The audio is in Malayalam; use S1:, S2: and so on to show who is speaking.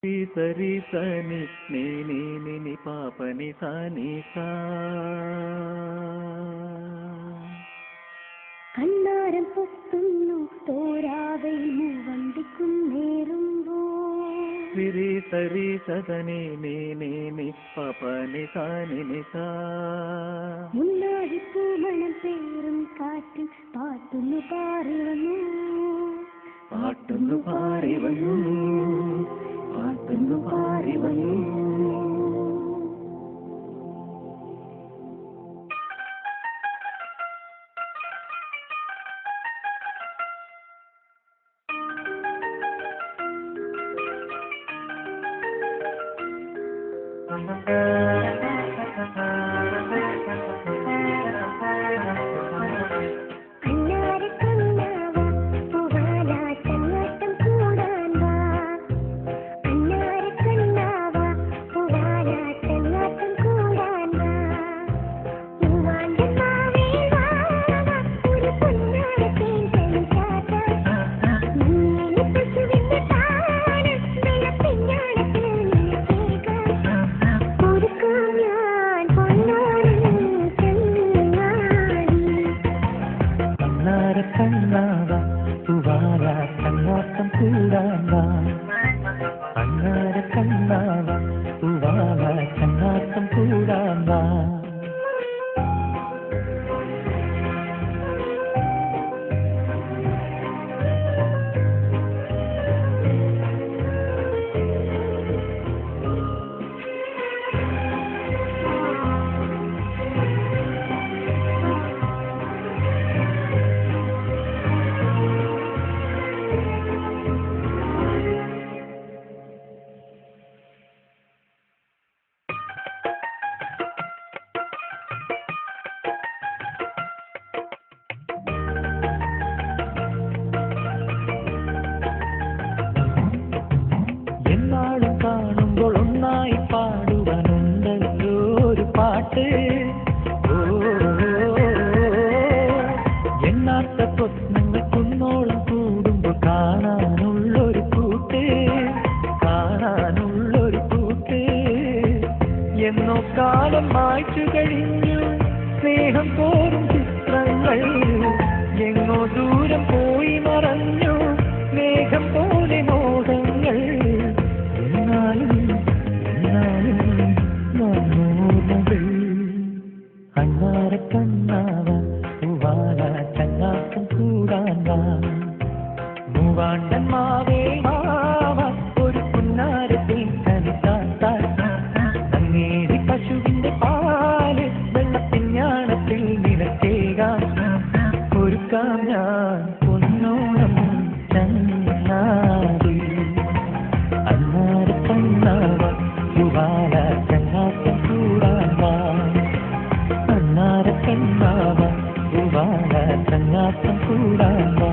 S1: సరి సని నీ నీ ని ని పాపని సాని సా
S2: കണ്ണാരം പൊത്തുന്നു തോരാവയിൽ വണ്ടിക്കുന്നേറുമ്പോ
S1: സിരി സരി സദനി നീ നീ നി പാപനി സാനി നി സാ
S2: മുന്നാഴി പൂമണം പേരും കാറ്റിൽ പാട്ടുന്നു പാറി വന്നു
S1: പാട്ടുന്നു പാറി വന്നു പാട്ടുന്നു പാറി വന്നു കണ്ണാവ പൂവാല കണ്ണോട്ടം കൂടാൻ വാ അന്നാര കണ്ണാവ പൂവാല കണ്ണോട്ടം കൂടാൻ വാ കാണുമ്പോൾ ഒന്നായി പാടുവാനുണ്ടല്ലോ ഒരു പാട്ട് എണ്ണാത്ത സ്വപ്നങ്ങൾ കുന്നോളം കൂടുമ്പോൾ കാണാനുള്ളൊരു കൂട്ട് എന്നോ കാലം മായ്ച്ചു കഴിഞ്ഞു സ്നേഹം തോറും ചിത്രങ്ങൾ എങ്ങോ ദൂരം പോയി മറഞ്ഞു മേഘം പോലെ മോഹങ്ങൾ അന്നാര കണ്ണാവ പൂവാല ചങ്ങാത്തം കൂടാൻ വാ മൂവാണ്ടൻ മാവേ മാവ ഒരു പുന്നാരത്തിൽ കനിതാത്താൽ അങ്ങേരി പശുവിന്റെ പാല് വെള്ളപ്പിഞ്ഞാണത്തിൽ നിലച്ചേകാൻ ഒരുക്കാം ഞാൻ പൊന്നോണം ചങ്ങാതി അന്നാര കണ്ണാവ പൂവാല ചങ്ങാത്തം കൂടാൻ വാ അന്നാര കണ്ണാവ പൂവാല ചങ്ങാത്തം കൂടാൻ വാ